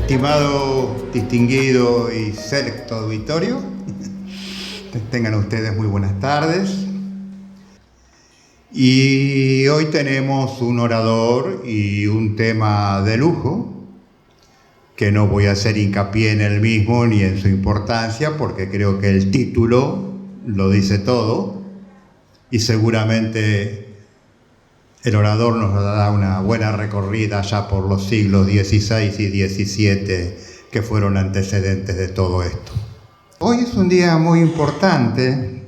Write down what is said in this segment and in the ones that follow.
Estimado, distinguido y selecto auditorio, tengan ustedes muy buenas tardes. Y hoy tenemos un orador y un tema de lujo, que no voy a hacer hincapié en el mismo ni en su importancia, porque creo que el título lo dice todo, y seguramente el orador nos dará una buena recorrida ya por los siglos XVI y XVII que fueron antecedentes de todo esto. Hoy es un día muy importante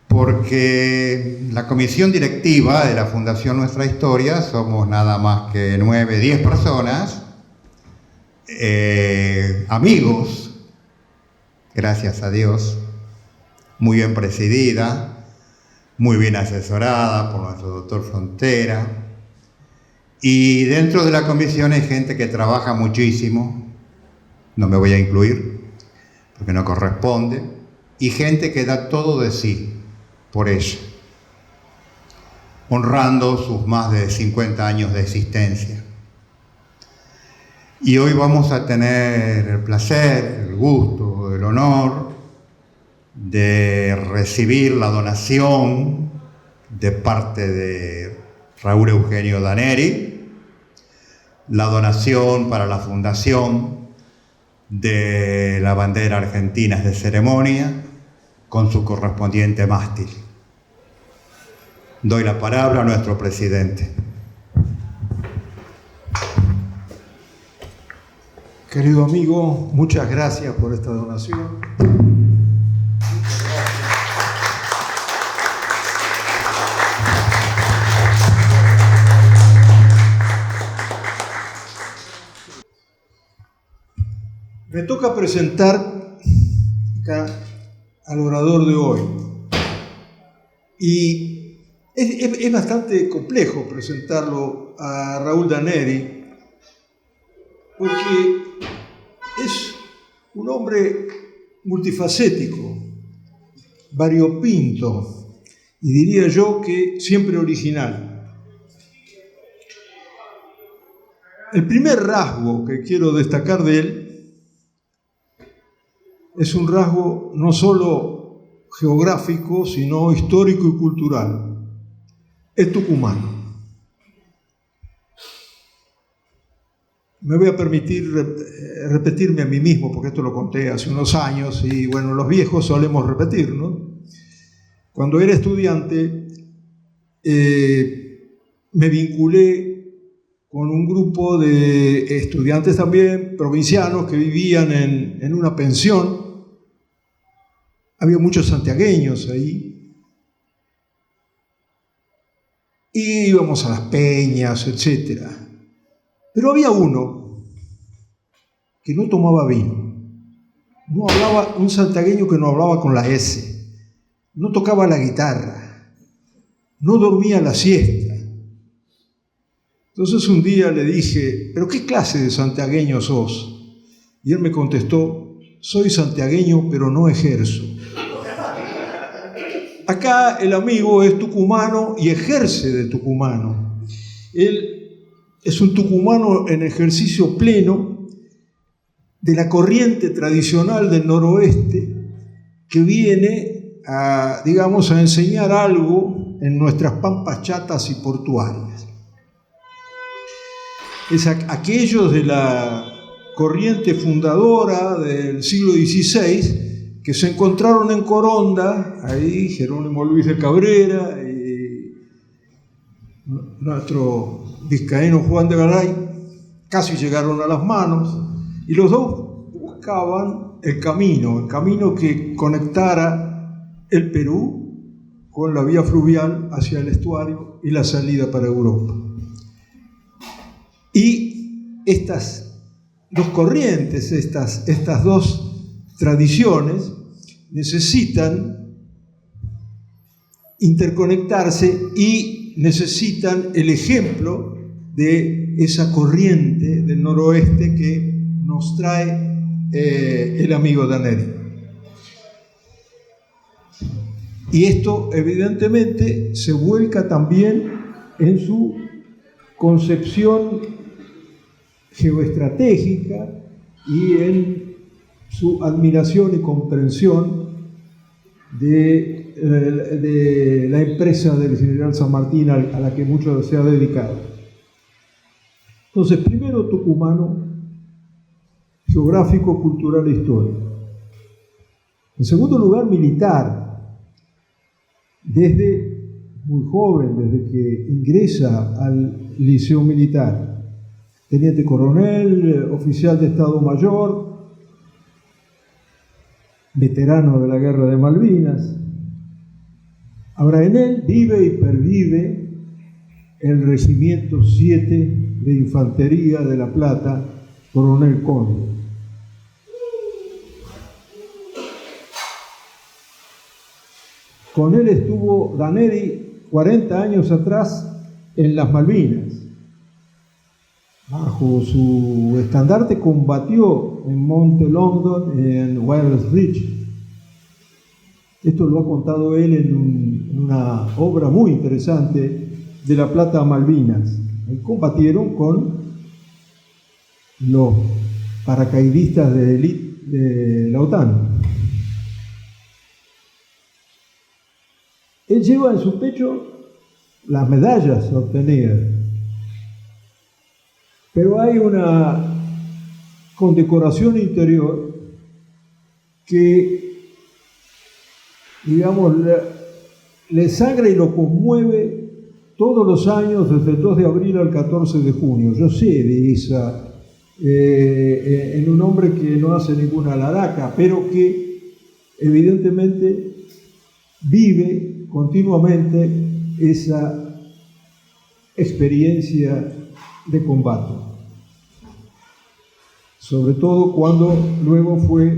porque la comisión directiva de la Fundación Nuestra Historia somos nada más que 9, 10 personas, amigos, gracias a Dios, muy bien presidida, muy bien asesorada por nuestro doctor Frontera, y dentro de la comisión hay gente que trabaja muchísimo, no me voy a incluir porque no corresponde, y gente que da todo de sí por ella, honrando sus más de 50 años de existencia. Y hoy vamos a tener el placer, el gusto, el honor de recibir la donación de parte de Raúl Eugenio Daneri, la donación para la fundación de la bandera argentina de ceremonia con su correspondiente mástil. Doy la palabra a nuestro presidente. Querido amigo, muchas gracias por esta donación. Me toca presentar acá al orador de hoy. Y es bastante complejo presentarlo a Raúl Daneri, porque es un hombre multifacético, variopinto, y diría yo que siempre original. El primer rasgo que quiero destacar de él es un rasgo no solo geográfico, sino histórico y cultural. Es tucumano. Me voy a permitir repetirme a mí mismo, porque esto lo conté hace unos años, y bueno, los viejos solemos repetir, ¿no? Cuando era estudiante, me vinculé con un grupo de estudiantes también, provincianos, que vivían en una pensión. Había muchos santiagueños ahí. Y íbamos a las peñas, etc. Pero había uno que no tomaba vino. No hablaba, un santiagueño que no hablaba con la S. No tocaba la guitarra. No dormía la siesta. Entonces un día le dije, ¿pero qué clase de santiagueño sos? Y él me contestó, soy santiagueño, pero no ejerzo. Acá el amigo es tucumano y ejerce de tucumano. Él es un tucumano en ejercicio pleno de la corriente tradicional del noroeste que viene a, digamos, a enseñar algo en nuestras pampas chatas y portuarias. Es aquellos de la corriente fundadora del siglo XVI que se encontraron en Coronda, ahí Jerónimo Luis de Cabrera y nuestro vizcaíno Juan de Garay, casi llegaron a las manos, y los dos buscaban el camino que conectara el Perú con la vía fluvial hacia el estuario y la salida para Europa. Y estas dos corrientes, estas dos tradiciones necesitan interconectarse y necesitan el ejemplo de esa corriente del noroeste que nos trae el amigo Daneri. Y esto evidentemente se vuelca también en su concepción geoestratégica y en su admiración y comprensión de la empresa del general San Martín a la que mucho se ha dedicado. Entonces, primero tucumano, geográfico, cultural e histórico. En segundo lugar, militar. Desde muy joven, desde que ingresa al liceo militar. Teniente coronel, oficial de Estado Mayor, veterano de la Guerra de Malvinas. Ahora, en él vive y pervive el Regimiento 7 de Infantería de La Plata, Coronel Conde. Con él estuvo Daneri 40 años atrás en las Malvinas. Bajo su estandarte combatió en Monte London, en Wales Ridge. Esto lo ha contado él en una obra muy interesante, De La Plata a Malvinas. Ahí combatieron con los paracaidistas de élite de la OTAN. Él lleva en su pecho las medallas obtenidas, pero hay una condecoración interior que, digamos, le sangra y lo conmueve todos los años, desde el 2 de abril al 14 de junio. Yo sé de esa, en un hombre que no hace ninguna laraca, pero que evidentemente vive continuamente esa experiencia de combate. Sobre todo cuando luego fue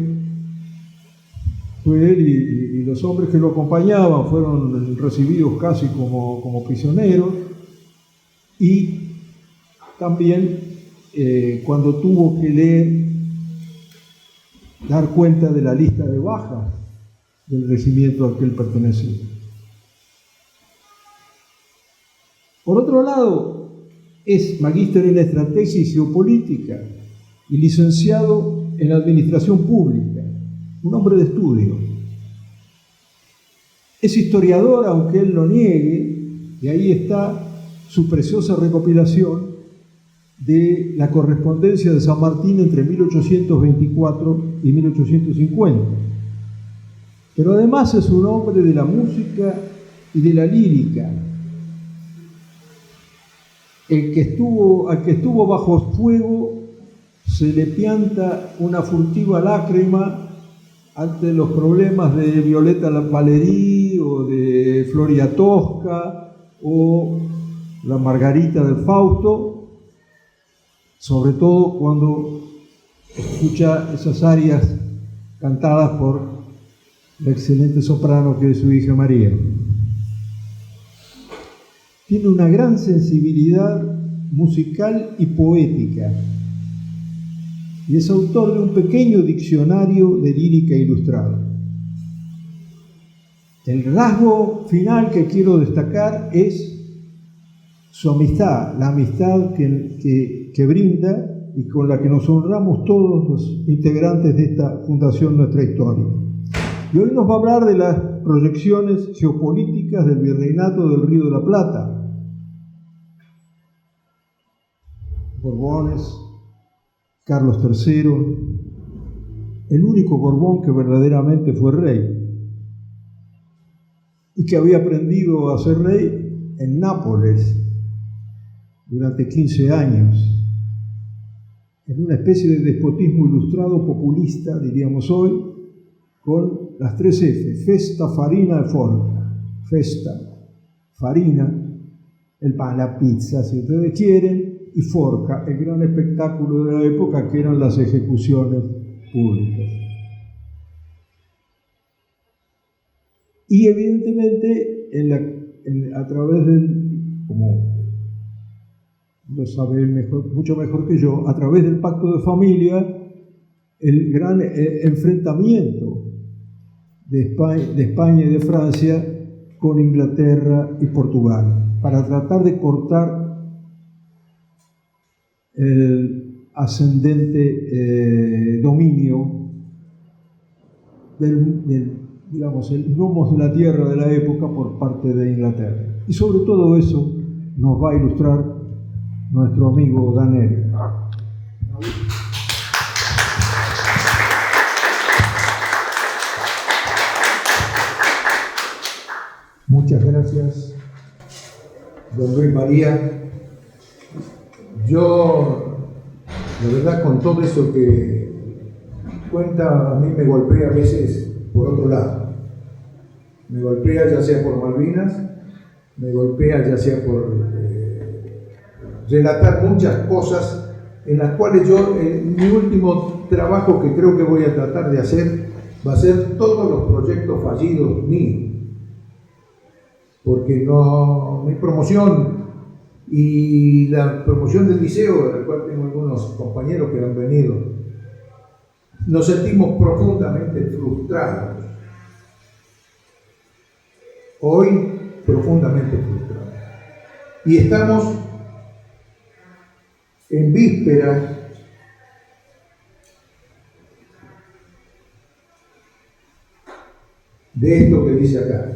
él y los hombres que lo acompañaban fueron recibidos casi como prisioneros, y también cuando tuvo que dar cuenta de la lista de bajas del regimiento al que él pertenecía. Por otro lado, es magíster en estrategia y geopolítica y licenciado en administración pública, un hombre de estudio. Es historiador, aunque él lo niegue, y ahí está su preciosa recopilación de la correspondencia de San Martín entre 1824 y 1850. Pero además es un hombre de la música y de la lírica, al que estuvo bajo fuego se le pianta una furtiva lágrima ante los problemas de Violeta Valerí o de Floria Tosca o la Margarita del Fausto, sobre todo cuando escucha esas arias cantadas por la excelente soprano que es su hija María. Tiene una gran sensibilidad musical y poética y es autor de un pequeño diccionario de lírica ilustrado. El rasgo final que quiero destacar es su amistad, la amistad que brinda y con la que nos honramos todos los integrantes de esta Fundación Nuestra Historia. Y hoy nos va a hablar de las proyecciones geopolíticas del Virreinato del Río de la Plata. Borbones, Carlos III, el único Borbón que verdaderamente fue rey y que había aprendido a ser rey en Nápoles durante 15 años, en una especie de despotismo ilustrado populista, diríamos hoy, con las 3 F: festa, farina e forca. Festa, farina, el pan, la pizza, si ustedes quieren, y forca, el gran espectáculo de la época, que eran las ejecuciones públicas. Y evidentemente, a través del, como lo sabe mucho mejor que yo, a través del pacto de familia, el gran enfrentamiento de España y de Francia con Inglaterra y Portugal, para tratar de cortar ascendente dominio digamos, el nomos de la tierra de la época por parte de Inglaterra. Y sobre todo eso nos va a ilustrar nuestro amigo Daneri. Muchas gracias, don Luis María. Yo, de verdad, con todo eso que cuenta, a mí me golpea a veces por otro lado. Me golpea ya sea por Malvinas, me golpea ya sea por relatar muchas cosas en las cuales yo, mi último trabajo que creo que voy a tratar de hacer, va a ser todos los proyectos fallidos míos. Porque no, mi promoción y la promoción del liceo, del cual tengo algunos compañeros que han venido, nos sentimos profundamente frustrados. Hoy, profundamente frustrados. Y estamos en víspera de esto que dice acá.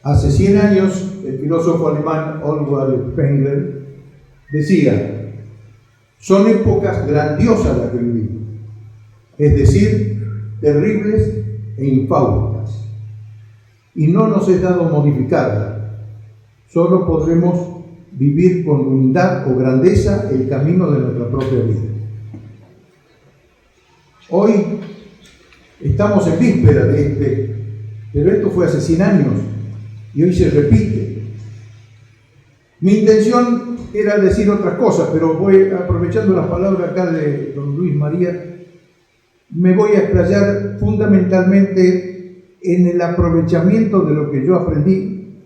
Hace 100 años, el filósofo alemán Oswald Spengler decía: son épocas grandiosas las que vivimos, es decir, terribles e infaunas, y no nos es dado modificarlas, solo podremos vivir con humildad o grandeza el camino de nuestra propia vida. Hoy estamos en víspera de pero esto fue hace 100 años, y hoy se repite. Mi intención era decir otras cosas, pero voy, aprovechando las palabras acá de don Luis María, me voy a explayar fundamentalmente en el aprovechamiento de lo que yo aprendí.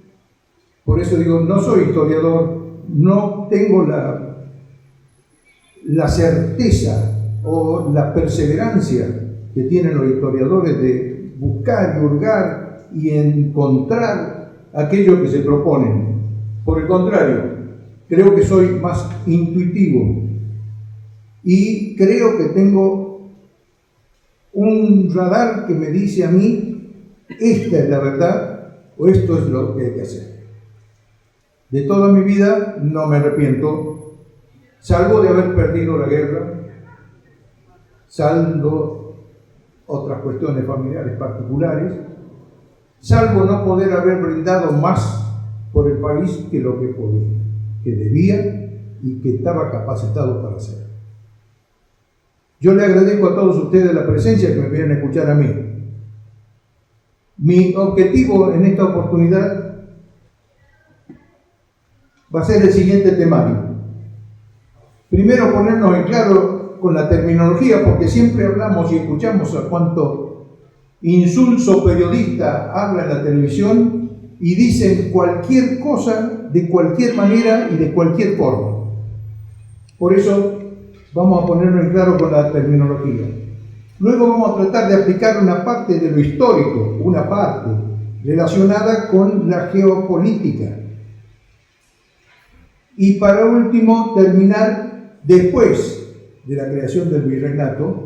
Por eso digo, no soy historiador, no tengo la certeza o la perseverancia que tienen los historiadores de buscar y hurgar y encontrar aquello que se proponen. Por el contrario, creo que soy más intuitivo y creo que tengo un radar que me dice a mí: esta es la verdad o esto es lo que hay que hacer. De toda mi vida no me arrepiento, salvo de haber perdido la guerra, salvo otras cuestiones familiares particulares, salvo no poder haber brindado más por el país que lo que podía, que debía y que estaba capacitado para hacer. Yo le agradezco a todos ustedes la presencia que me vienen a escuchar a mí. Mi objetivo en esta oportunidad va a ser el siguiente temario. Primero, ponernos en claro con la terminología, porque siempre hablamos y escuchamos a cuánto insulso periodista habla en la televisión y dicen cualquier cosa de cualquier manera y de cualquier forma. Por eso vamos a ponernos en claro con la terminología. Luego vamos a tratar de aplicar una parte de lo histórico, una parte relacionada con la geopolítica. Y para último, terminar después de la creación del virreinato,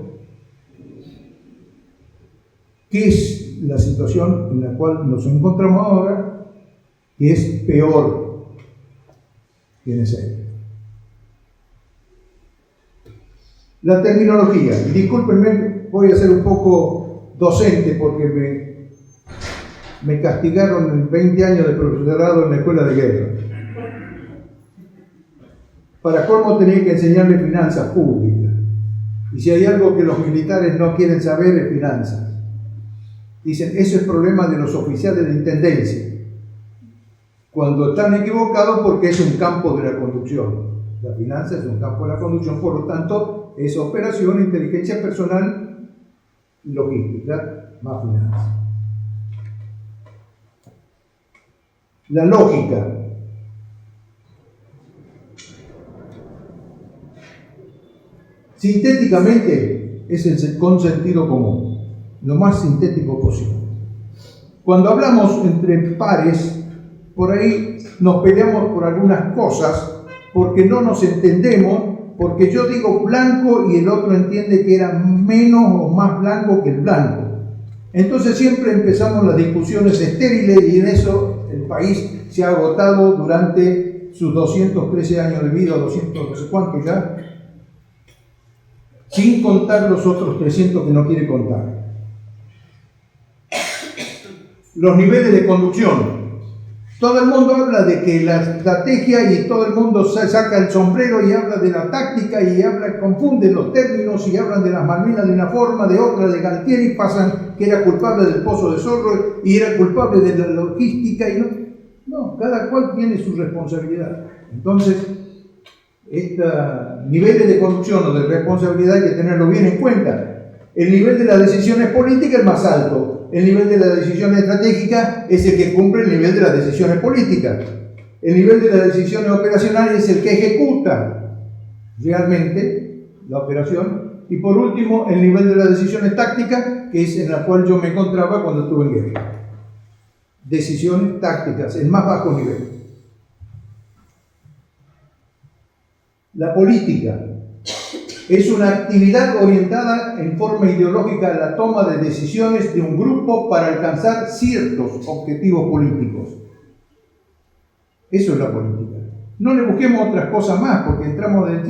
que es la situación en la cual nos encontramos ahora, que es peor que en esa época. La terminología, y discúlpenme, voy a ser un poco docente porque me castigaron en 20 años de profesorado en la escuela de guerra. Para colmo tenía que enseñarle finanzas públicas. Y si hay algo que los militares no quieren saber es finanzas. Dicen, eso es problema de los oficiales de intendencia. Cuando están equivocados porque es un campo de la conducción. La finanza es un campo de la conducción, por lo tanto, es operación, inteligencia personal, logística, más finanzas. La lógica. Sintéticamente es el con sentido común, lo más sintético posible. Cuando hablamos entre pares, por ahí nos peleamos por algunas cosas porque no nos entendemos, porque yo digo blanco y el otro entiende que era menos o más blanco que el blanco. Entonces siempre empezamos las discusiones estériles y en eso el país se ha agotado durante sus 213 años de vida, 200 no sé cuánto ya, sin contar los otros 300 que no quiere contar. Los niveles de conducción. Todo el mundo habla de que la estrategia y todo el mundo saca el sombrero y habla de la táctica y confunden los términos y hablan de las Malvinas de una forma, de otra, de Galtieri, pasan que era culpable del Pozo de Zorro y era culpable de la logística y no, cada cual tiene su responsabilidad. Entonces, estos niveles de conducción o de responsabilidad hay que tenerlo bien en cuenta. El nivel de las decisiones políticas es más alto. El nivel de las decisiones estratégicas es el que cumple el nivel de las decisiones políticas. El nivel de las decisiones operacionales es el que ejecuta realmente la operación. Y por último, el nivel de las decisiones tácticas, que es en la cual yo me encontraba cuando estuve en guerra. Decisiones tácticas, el más bajo nivel. La política es una actividad orientada en forma ideológica a la toma de decisiones de un grupo para alcanzar ciertos objetivos políticos. Eso es la política. No le busquemos otras cosas más, porque entramos en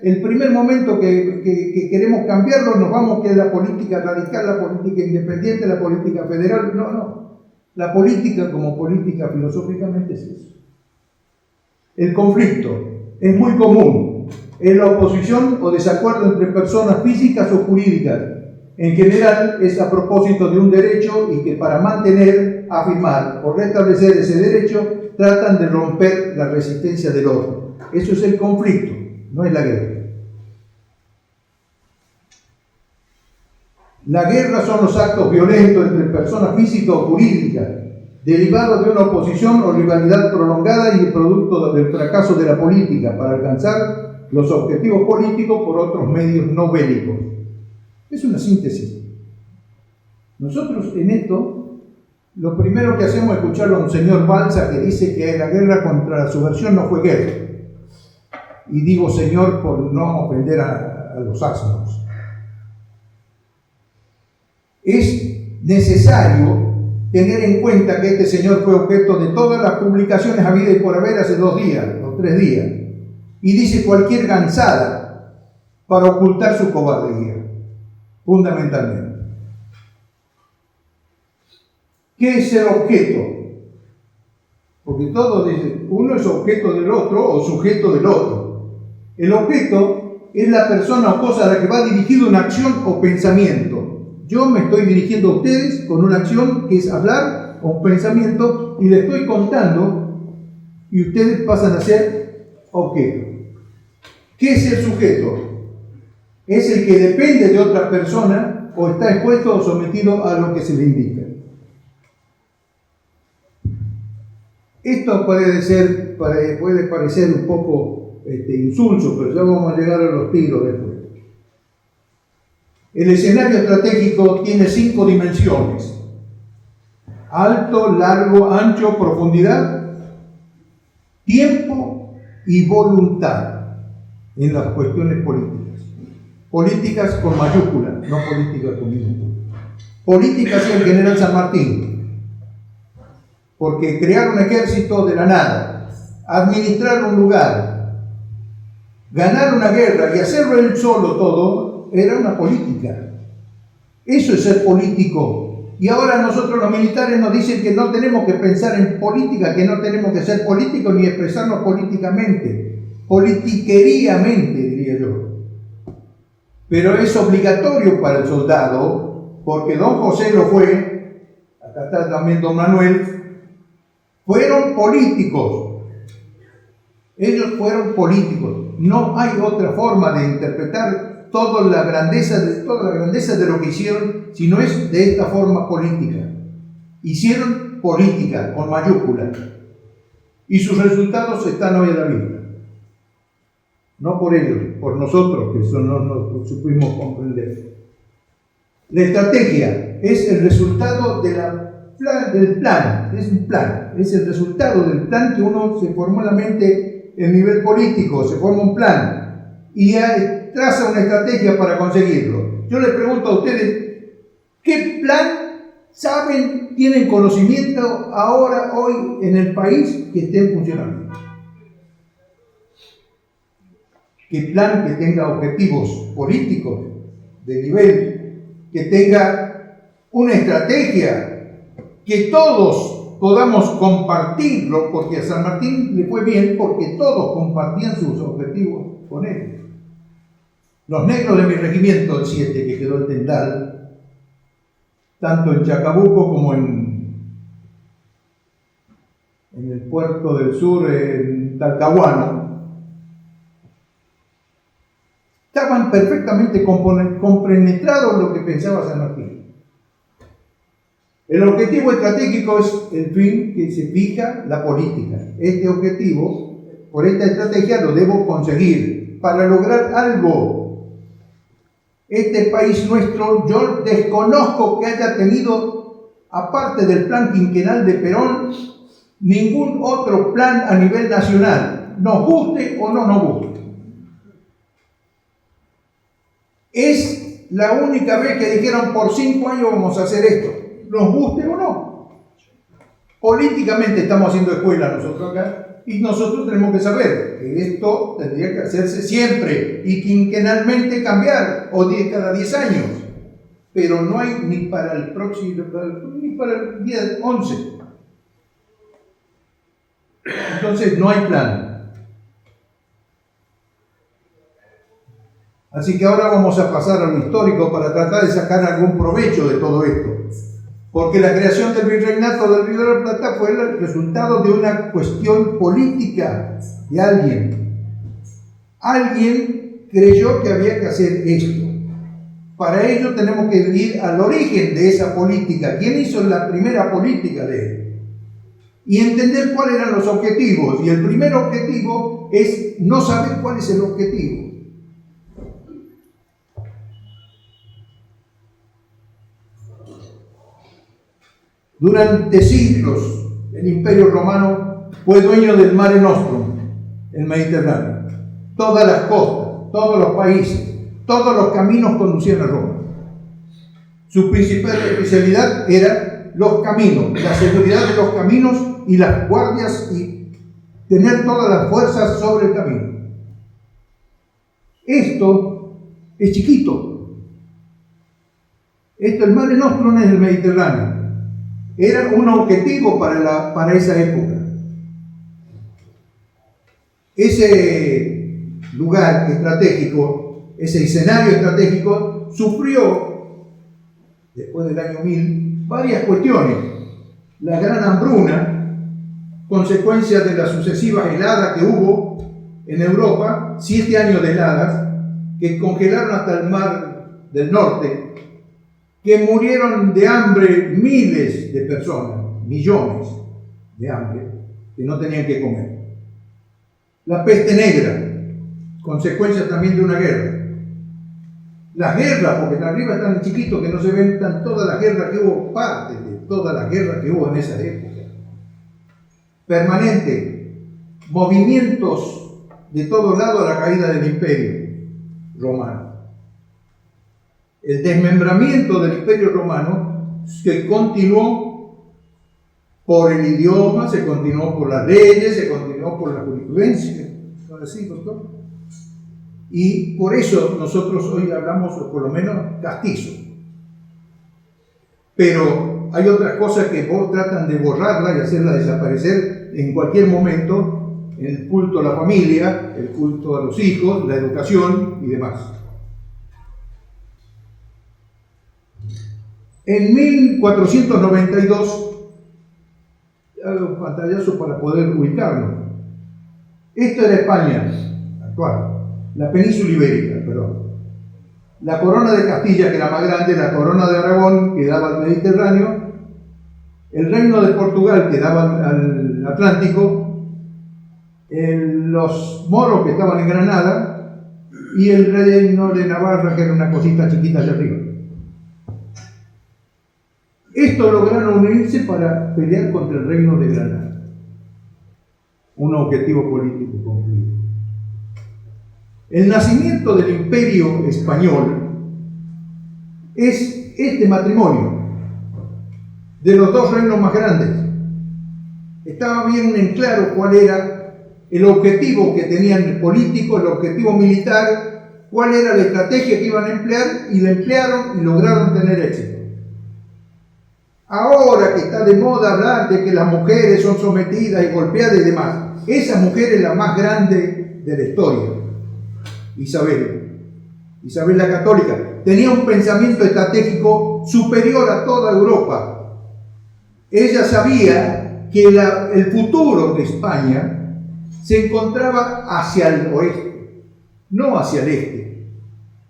el primer momento que queremos cambiarlo, nos vamos que es la política radical, la política independiente, la política federal. No. La política como política filosóficamente es eso. El conflicto es muy común. Es la oposición o desacuerdo entre personas físicas o jurídicas. En general es a propósito de un derecho y que para mantener, afirmar o restablecer ese derecho tratan de romper la resistencia del otro. Eso es el conflicto, no es la guerra. La guerra son los actos violentos entre personas físicas o jurídicas, derivados de una oposición o rivalidad prolongada y el producto del fracaso de la política para alcanzar los objetivos políticos por otros medios no bélicos. Es una síntesis. Nosotros en esto, lo primero que hacemos es escucharlo a un señor Balsa que dice que la guerra contra la subversión no fue guerra. Y digo señor por no ofender a los asnos. Es necesario tener en cuenta que este señor fue objeto de todas las publicaciones habidas y por haber hace 2 días o 3 días. Y dice cualquier gansada para ocultar su cobardía, fundamentalmente. ¿Qué es el objeto? Porque todos dicen, uno es objeto del otro o sujeto del otro. El objeto es la persona o cosa a la que va dirigido una acción o pensamiento. Yo me estoy dirigiendo a ustedes con una acción que es hablar o un pensamiento y les estoy contando y ustedes pasan a ser objeto. ¿Qué es el sujeto? Es el que depende de otra persona o está expuesto o sometido a lo que se le indica. Esto puede parecer un poco insulso, pero ya vamos a llegar a los tiros después. El escenario estratégico tiene 5 dimensiones: alto, largo, ancho, profundidad, tiempo y voluntad en las cuestiones políticas. Políticas con mayúsculas, no políticas con minúsculas. Políticas es el general San Martín, porque crear un ejército de la nada, administrar un lugar, ganar una guerra y hacerlo él solo todo, era una política. Eso es ser político. Y ahora nosotros los militares nos dicen que no tenemos que pensar en política, que no tenemos que ser políticos ni expresarnos políticamente, politiqueríamente, diría yo. Pero es obligatorio para el soldado, porque don José lo fue, acá está también don Manuel, fueron políticos. Ellos fueron políticos. No hay otra forma de interpretar toda la grandeza de lo que hicieron, si no es de esta forma política. Hicieron política con mayúsculas y sus resultados están hoy a la vista. No por ellos, por nosotros, que eso no lo supimos comprender. La estrategia es el resultado del plan, es un plan, es el resultado del plan que uno se formó en la mente en nivel político, se forma un plan. y traza una estrategia para conseguirlo. Yo les pregunto a ustedes, ¿qué plan saben, tienen conocimiento ahora, hoy, en el país que esté funcionando? ¿Qué plan que tenga objetivos políticos de nivel, que tenga una estrategia, que todos podamos compartirlo? Porque a San Martín le fue bien porque todos compartían sus objetivos con él. Los negros de mi regimiento, el 7, que quedó en Tendal, tanto en Chacabuco como en el puerto del sur, en Talcahuano, estaban perfectamente compenetrados en lo que pensaba San Martín. El objetivo estratégico es el fin que se fija la política. Este objetivo, por esta estrategia, lo debo conseguir para lograr algo. Este país nuestro, yo desconozco que haya tenido, aparte del plan quinquenal de Perón, ningún otro plan a nivel nacional, nos guste o no nos guste. Es la única vez que dijeron por 5 años vamos a hacer esto, nos guste o no. Políticamente estamos haciendo escuela nosotros acá y nosotros tenemos que saber que esto tendría que hacerse siempre y quinquenalmente cambiar o cada 10 años, pero no hay ni para el próximo, ni para el día 11. Entonces no hay plan. Así que ahora vamos a pasar a lo histórico para tratar de sacar algún provecho de todo esto. Porque la creación del virreinato del Río de la Plata fue el resultado de una cuestión política de alguien. Alguien creyó que había que hacer esto. Para ello tenemos que ir al origen de esa política. ¿Quién hizo la primera política de él? Y entender cuáles eran los objetivos. Y el primer objetivo es no saber cuál es el objetivo. Durante siglos, el Imperio Romano fue dueño del Mare Nostrum, el Mediterráneo. Todas las costas, todos los países, todos los caminos conducían a Roma. Su principal especialidad era los caminos, la seguridad de los caminos y las guardias y tener todas las fuerzas sobre el camino. Esto es chiquito. El Mare Nostrum es el Mediterráneo. Era un objetivo para esa época. Ese lugar estratégico, ese escenario estratégico, sufrió, después del año 1000, varias cuestiones. La gran hambruna, consecuencia de las sucesivas heladas que hubo en Europa, 7 años de heladas, que congelaron hasta el mar del norte, que murieron de hambre miles de personas, millones de hambre, que no tenían que comer. La peste negra, consecuencia también de una guerra. Las guerras, porque arriba están tan chiquitos que no se ven todas las guerras que hubo, parte de todas las guerras que hubo en esa época. Permanente, movimientos de todos lados a la caída del Imperio Romano. El desmembramiento del Imperio Romano que continuó por el idioma, se continuó por las leyes, se continuó por la jurisprudencia. ¿No es así, doctor? Y por eso nosotros hoy hablamos, o por lo menos, castizo. Pero hay otras cosas que tratan de borrarla y hacerla desaparecer en cualquier momento: el culto a la familia, el culto a los hijos, la educación y demás. En 1492, hago un pantallazo para poder ubicarnos. Esto era España actual, la península ibérica, perdón. La corona de Castilla, que era más grande, la corona de Aragón, que daba al Mediterráneo, el reino de Portugal, que daba al Atlántico, los moros, que estaban en Granada, y el reino de Navarra, que era una cosita chiquita allá arriba. Estos lograron unirse para pelear contra el reino de Granada. Un objetivo político concluido. El nacimiento del imperio español es este matrimonio de los dos reinos más grandes. Estaba bien en claro cuál era el objetivo que tenían el político, el objetivo militar, cuál era la estrategia que iban a emplear, y la emplearon y lograron tener éxito. Ahora que está de moda hablar de que las mujeres son sometidas y golpeadas y demás, esa mujer es la más grande de la historia, Isabel la Católica. Tenía un pensamiento estratégico superior a toda Europa. Ella sabía que el futuro de España se encontraba hacia el oeste, no hacia el este,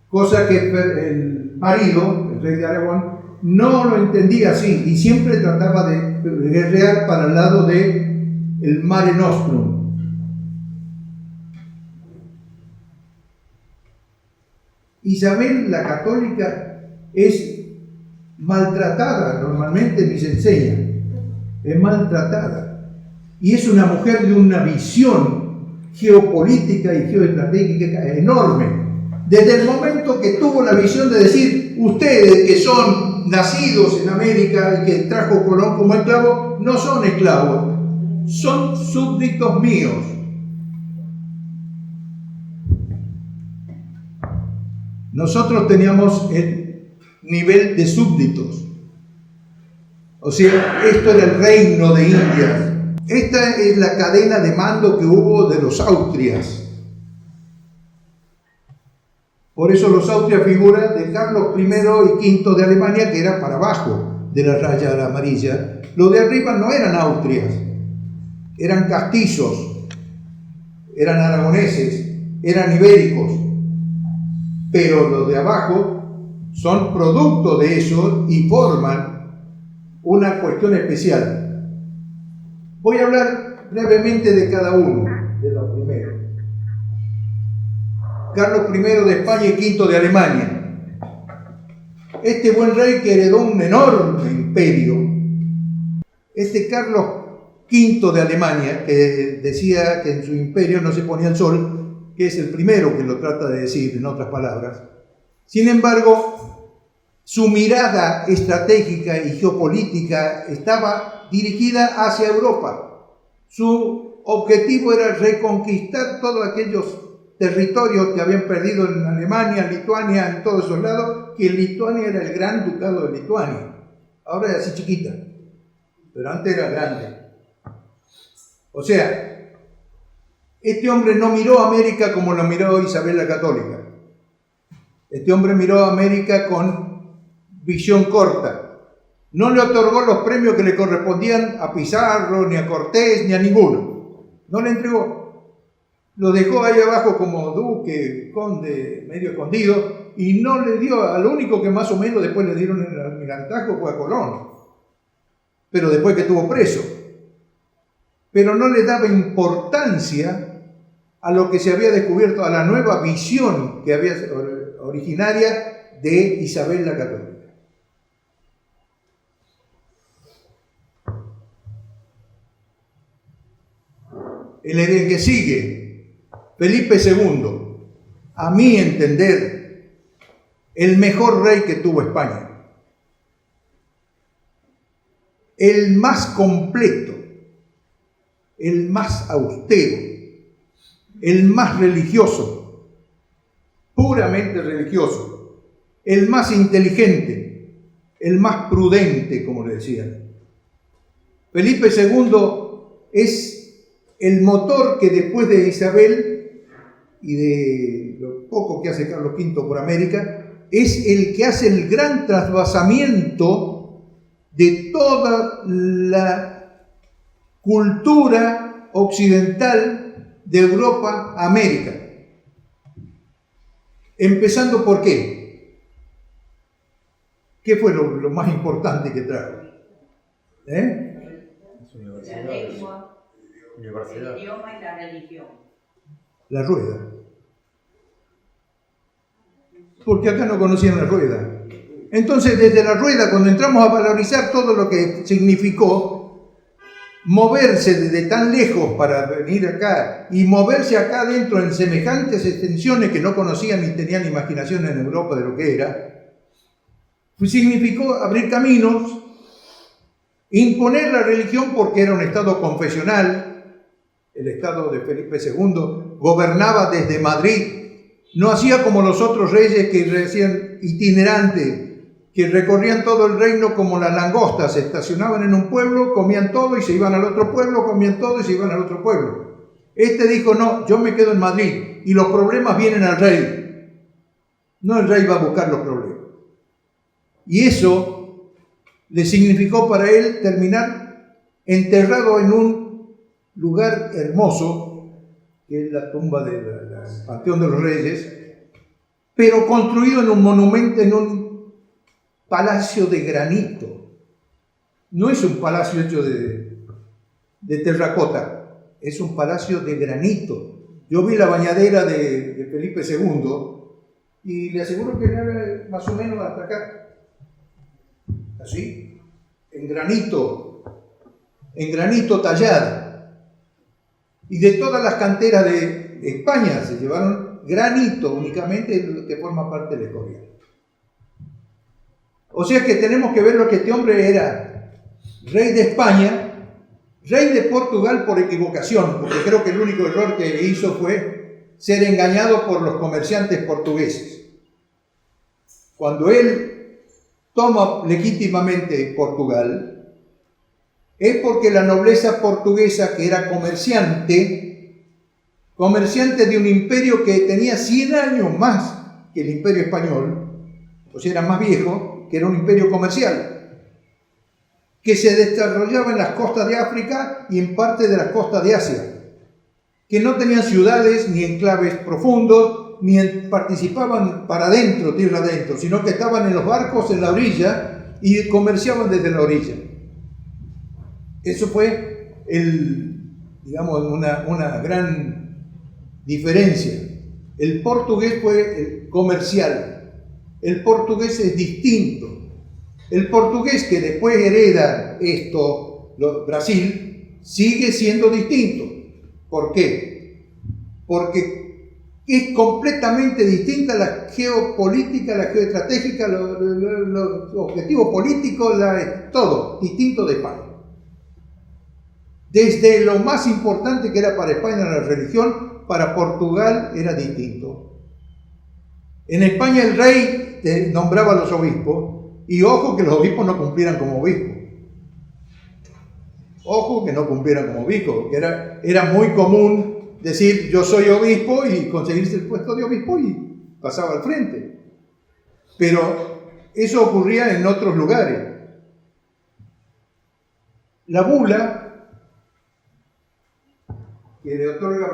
cosa que el marido, el rey de Aragón, no lo entendía así y siempre trataba de guerrear para el lado del Mare Nostrum. Isabel la Católica es maltratada, normalmente ni se enseña, es maltratada, y es una mujer de una visión geopolítica y geoestratégica enorme. Desde el momento que tuvo la visión de decir: ustedes que son nacidos en América y que trajo Colón como esclavo, no son esclavos, son súbditos míos. Nosotros teníamos el nivel de súbditos. O sea, esto era el reino de Indias. Esta es la cadena de mando que hubo de los Austrias. Por eso los Austrias figuran de Carlos I y V de Alemania, que era para abajo de la raya amarilla. Los de arriba no eran Austrias, eran castizos, eran aragoneses, eran ibéricos. Pero los de abajo son producto de eso y forman una cuestión especial. Voy a hablar brevemente de cada uno de los primeros. Carlos I de España y V de Alemania. Este buen rey que heredó un enorme imperio. Este Carlos V de Alemania, que decía que en su imperio no se ponía el sol, que es el primero que lo trata de decir, en otras palabras. Sin embargo, su mirada estratégica y geopolítica estaba dirigida hacia Europa. Su objetivo era reconquistar todos aquellos territorios que habían perdido en Alemania, Lituania, en todos esos lados, que Lituania era el gran ducado de Lituania. Ahora es así chiquita, pero antes era grande. O sea, este hombre no miró a América como lo miró Isabel la Católica. Este hombre miró a América con visión corta. No le otorgó los premios que le correspondían a Pizarro, ni a Cortés, ni a ninguno. No le entregó. Lo dejó ahí abajo como duque, conde, medio escondido, y no le dio, al único que más o menos después le dieron el almirantazgo fue a Colón, pero después que estuvo preso. Pero no le daba importancia a lo que se había descubierto, a la nueva visión que había originaria de Isabel la Católica. El que sigue, Felipe II, a mi entender, el mejor rey que tuvo España, el más completo, el más austero, el más religioso, puramente religioso, el más inteligente, el más prudente, como le decían. Felipe II es el motor que después de Isabel y de lo poco que hace Carlos V por América, es el que hace el gran trasvasamiento de toda la cultura occidental de Europa a América. Empezando por ¿qué? ¿Qué fue lo más importante que trajo? La lengua, el idioma y la religión. La rueda. Porque acá no conocían la rueda. Entonces, desde la rueda, cuando entramos a valorizar todo lo que significó, moverse desde tan lejos para venir acá y moverse acá adentro en semejantes extensiones que no conocían ni tenían imaginación en Europa de lo que era, pues significó abrir caminos, imponer la religión porque era un estado confesional. El estado de Felipe II gobernaba desde Madrid, no hacía como los otros reyes que hacían itinerantes, que recorrían todo el reino como las langostas, se estacionaban en un pueblo, comían todo y se iban al otro pueblo, comían todo y se iban al otro pueblo. Este dijo, no, yo me quedo en Madrid y los problemas vienen al rey. No el rey va a buscar los problemas. Y eso le significó para él terminar enterrado en un lugar hermoso, que es la tumba del Panteón de los Reyes, pero construido en un monumento, en un palacio de granito. No es un palacio hecho de terracota, es un palacio de granito. Yo vi la bañadera de Felipe II y le aseguro que era más o menos hasta acá. Así, en granito tallado. Y de todas las canteras de España se llevaron granito únicamente, que forma parte del Escorial. O sea que tenemos que ver lo que este hombre era: rey de España, rey de Portugal por equivocación, porque creo que el único error que hizo fue ser engañado por los comerciantes portugueses. Cuando él toma legítimamente Portugal, es porque la nobleza portuguesa, que era comerciante de un imperio que tenía 100 años más que el imperio español, o sea, era más viejo, que era un imperio comercial, que se desarrollaba en las costas de África y en parte de las costas de Asia, que no tenían ciudades ni enclaves profundos, ni participaban para adentro, tierra adentro, sino que estaban en los barcos en la orilla y comerciaban desde la orilla. Eso fue una gran diferencia. El portugués fue el comercial. El portugués es distinto. El portugués que después hereda Brasil, sigue siendo distinto. ¿Por qué? Porque es completamente distinta la geopolítica, la geoestratégica, los objetivos políticos, todo distinto de España. Desde lo más importante que era para España la religión, para Portugal era distinto. En España el rey nombraba a los obispos, y ojo que los obispos no cumplieran como obispos. Ojo que no cumplieran como obispos, porque era muy común decir yo soy obispo y conseguirse el puesto de obispo y pasaba al frente. Pero eso ocurría en otros lugares. La bula que le otorga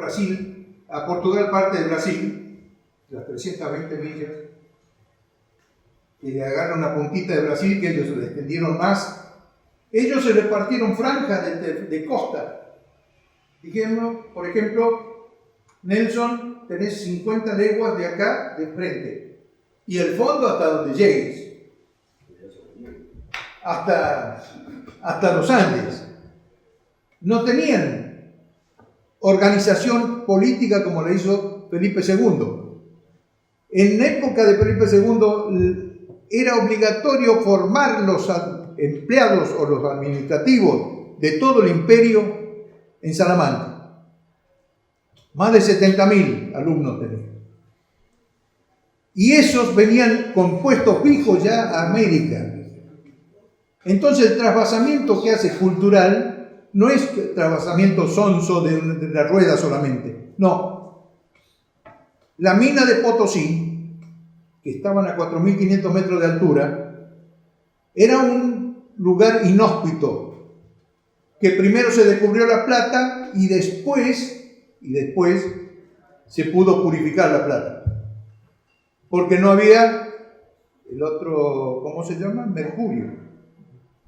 a Portugal parte de Brasil, las 320 millas, y le agarran una puntita de Brasil que ellos se le extendieron más. Ellos se repartieron franjas de costa. Dijimos, por ejemplo, Nelson, tenés 50 leguas de acá de frente y el fondo hasta donde llegues, hasta los Andes. No tenían organización política como la hizo Felipe II. En época de Felipe II era obligatorio formar los empleados o los administrativos de todo el imperio en Salamanca. Más de 70.000 alumnos tenían. Y esos venían con puestos fijos ya a América. Entonces el trasvasamiento que hace cultural no es trasvasamiento sonso de la rueda solamente. No. La mina de Potosí, que estaban a 4.500 metros de altura, era un lugar inhóspito, que primero se descubrió la plata y después se pudo purificar la plata, porque no había el otro, ¿cómo se llama? Mercurio,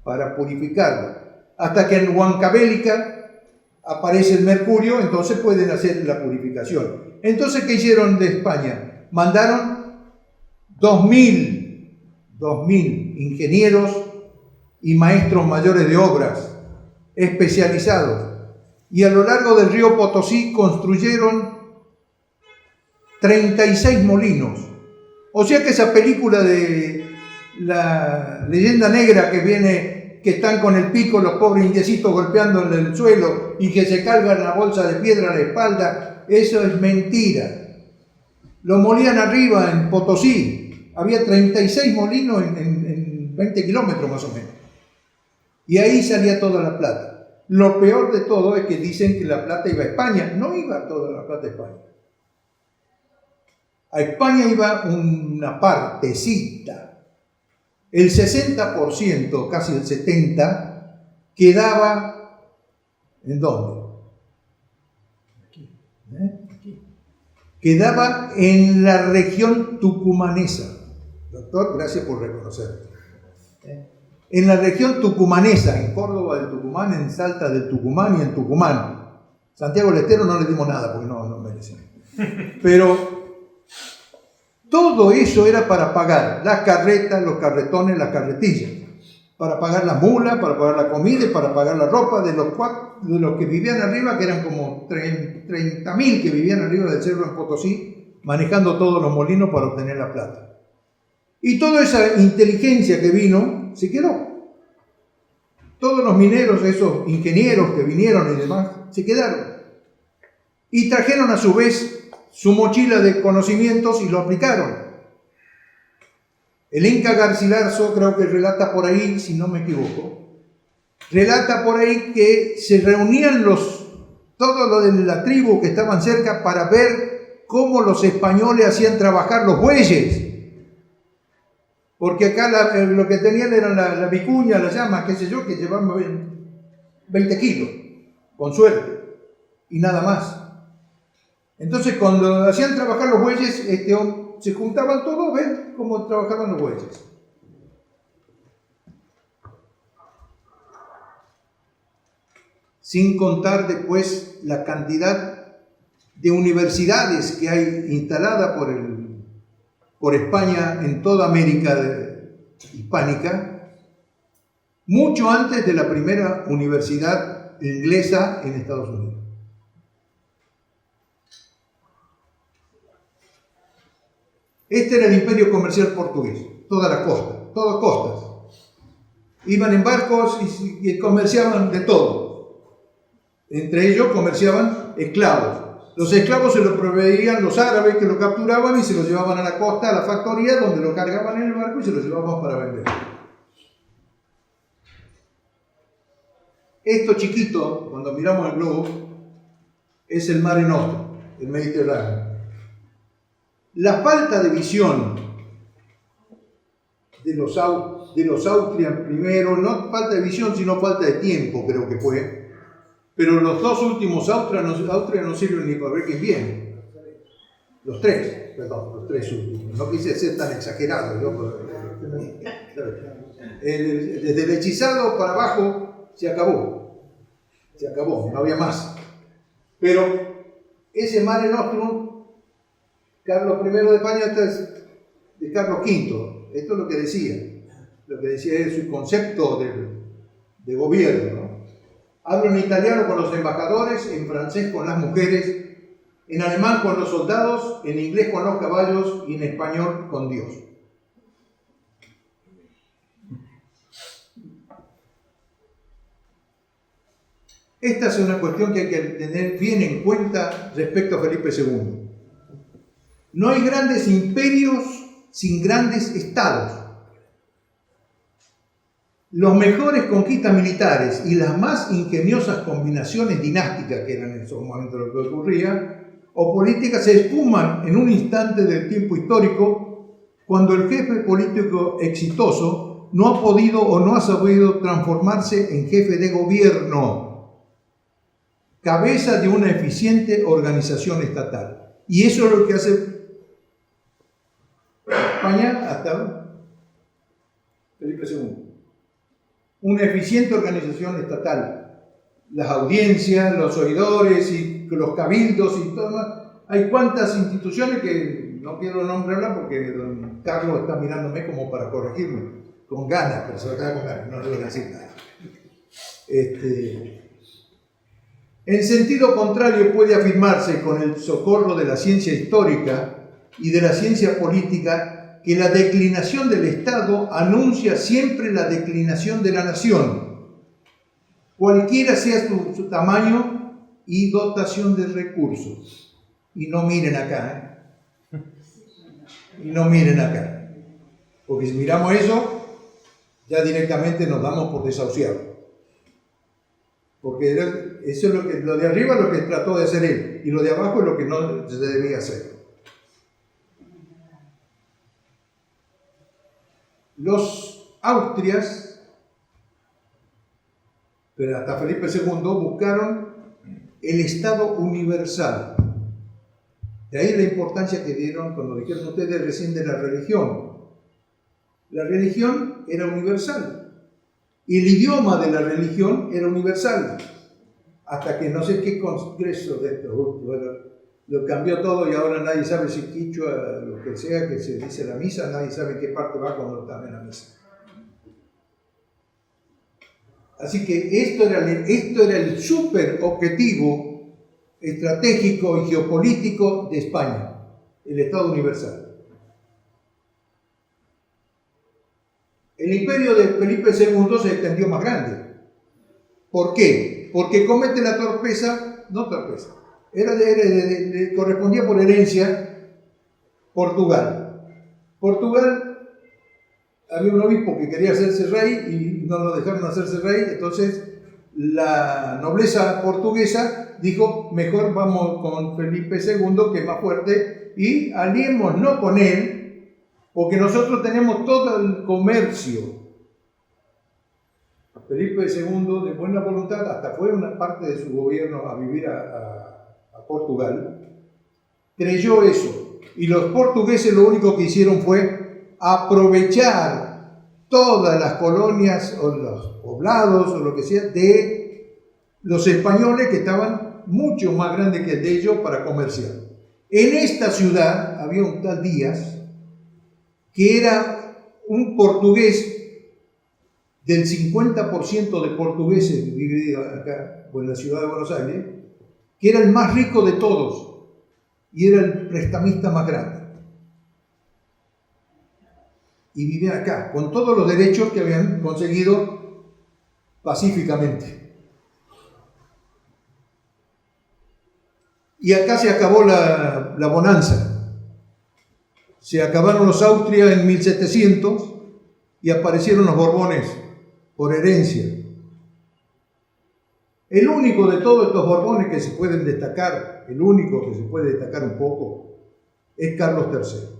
para purificarla. Hasta que en Huancavelica aparece el mercurio, entonces pueden hacer la purificación. Entonces, ¿qué hicieron de España? Mandaron 2.000 ingenieros y maestros mayores de obras especializados. Y a lo largo del río Potosí construyeron 36 molinos. O sea que esa película de la leyenda negra que están con el pico los pobres indiecitos golpeando en el suelo y que se cargan la bolsa de piedra a la espalda, eso es mentira. Lo molían arriba en Potosí. Había 36 molinos en 20 kilómetros más o menos. Y ahí salía toda la plata. Lo peor de todo es que dicen que la plata iba a España. No iba toda la plata a España. A España iba una partecita. El 60%, casi el 70%, quedaba ¿en dónde? Aquí. Aquí. Quedaba en la región tucumanesa. Doctor, gracias por reconocerlo. En la región tucumanesa, en Córdoba del Tucumán, en Salta del Tucumán y en Tucumán. Santiago del Estero no le dimos nada porque no merecen. Pero todo eso era para pagar las carretas, los carretones, las carretillas, para pagar la mula, para pagar la comida y para pagar la ropa de los que vivían arriba, que eran como 30.000 que vivían arriba del cerro en Potosí, manejando todos los molinos para obtener la plata. Y toda esa inteligencia que vino, se quedó. Todos los mineros, esos ingenieros que vinieron y demás, se quedaron. Y trajeron a su vez su mochila de conocimientos y lo aplicaron. El Inca Garcilaso creo que relata por ahí, si no me equivoco, relata por ahí que se reunían todos los de la tribu que estaban cerca para ver cómo los españoles hacían trabajar los bueyes. Porque acá lo que tenían eran la vicuña, la llama, qué sé yo, que llevaban 20 kilos, con suerte, y nada más. Entonces, cuando hacían trabajar los bueyes, se juntaban todos, ven cómo trabajaban los bueyes. Sin contar después la cantidad de universidades que hay instalada por España en toda América hispánica, mucho antes de la primera universidad inglesa en Estados Unidos. Este era el imperio comercial portugués, toda la costa, todas costas. Iban en barcos y comerciaban de todo. Entre ellos comerciaban esclavos. Los esclavos se los proveían los árabes que los capturaban y se los llevaban a la costa, a la factoría, donde lo cargaban en el barco y se los llevaban para vender. Esto chiquito, cuando miramos el globo, es el Mare Nostrum, el Mediterráneo. La falta de visión de los Austrian primero, no falta de visión, sino falta de tiempo, creo que fue. Pero los dos últimos Austrias no sirven ni para ver quién viene. Los tres últimos. No quise ser tan exagerado. Desde el hechizado para abajo se acabó, no había más. Pero ese Mare Nostrum, Carlos I de España, este es de Carlos V. Esto es lo que decía es su concepto de gobierno, ¿no? Hablo en italiano con los embajadores, en francés con las mujeres, en alemán con los soldados, en inglés con los caballos y en español con Dios. Esta es una cuestión que hay que tener bien en cuenta respecto a Felipe II. No hay grandes imperios sin grandes estados. Los mejores conquistas militares y las más ingeniosas combinaciones dinásticas, que eran en esos momentos lo que ocurría, o políticas, se esfuman en un instante del tiempo histórico cuando el jefe político exitoso no ha podido o no ha sabido transformarse en jefe de gobierno, cabeza de una eficiente organización estatal. Y eso es lo que hace España hasta Felipe II. Una eficiente organización estatal. Las audiencias, los oidores y los cabildos y todo más. Hay cuantas instituciones que no quiero nombrarlas porque don Carlos está mirándome como para corregirme. Con ganas, pero se lo queda con ganas, no le voy a decir nada. En sentido contrario, puede afirmarse con el socorro de la ciencia histórica y de la ciencia política que la declinación del Estado anuncia siempre la declinación de la nación, cualquiera sea su tamaño y dotación de recursos. Y no miren acá, y no miren acá, porque si miramos eso, ya directamente nos damos por desahuciados. Porque eso es lo de arriba es lo que trató de hacer él, y lo de abajo es lo que no se debía hacer. Los Austrias, pero hasta Felipe II, buscaron el Estado universal. De ahí la importancia que dieron cuando dijeron ustedes recién de la religión. La religión era universal. Y el idioma de la religión era universal. Hasta que no sé qué congreso de esto, bueno, lo cambió todo y ahora nadie sabe si quichua, lo que sea que se dice la misa, nadie sabe en qué parte va cuando está en la misa. Así que esto era el súper objetivo estratégico y geopolítico de España, el Estado universal. El imperio de Felipe II se extendió más grande. ¿Por qué? Porque comete la torpeza, le correspondía por herencia Portugal. Portugal, había un obispo que quería hacerse rey y no lo dejaron hacerse rey, entonces la nobleza portuguesa dijo, mejor vamos con Felipe II, que es más fuerte, y aliémonos con él, porque nosotros tenemos todo el comercio. Felipe II, de buena voluntad, hasta fue una parte de su gobierno a vivir a Portugal, creyó eso. Y los portugueses lo único que hicieron fue aprovechar todas las colonias o los poblados o lo que sea de los españoles, que estaban mucho más grandes que el de ellos, para comerciar. En esta ciudad había un tal Díaz, que era un portugués del 50% de portugueses vividos acá, o en la ciudad de Buenos Aires, que era el más rico de todos y era el prestamista más grande. Y vivía acá, con todos los derechos que habían conseguido pacíficamente. Y acá se acabó la bonanza. Se acabaron los Austrias en 1700 y aparecieron los Borbones por herencia. El único de todos estos Borbones que se pueden destacar, el único que se puede destacar un poco, es Carlos III.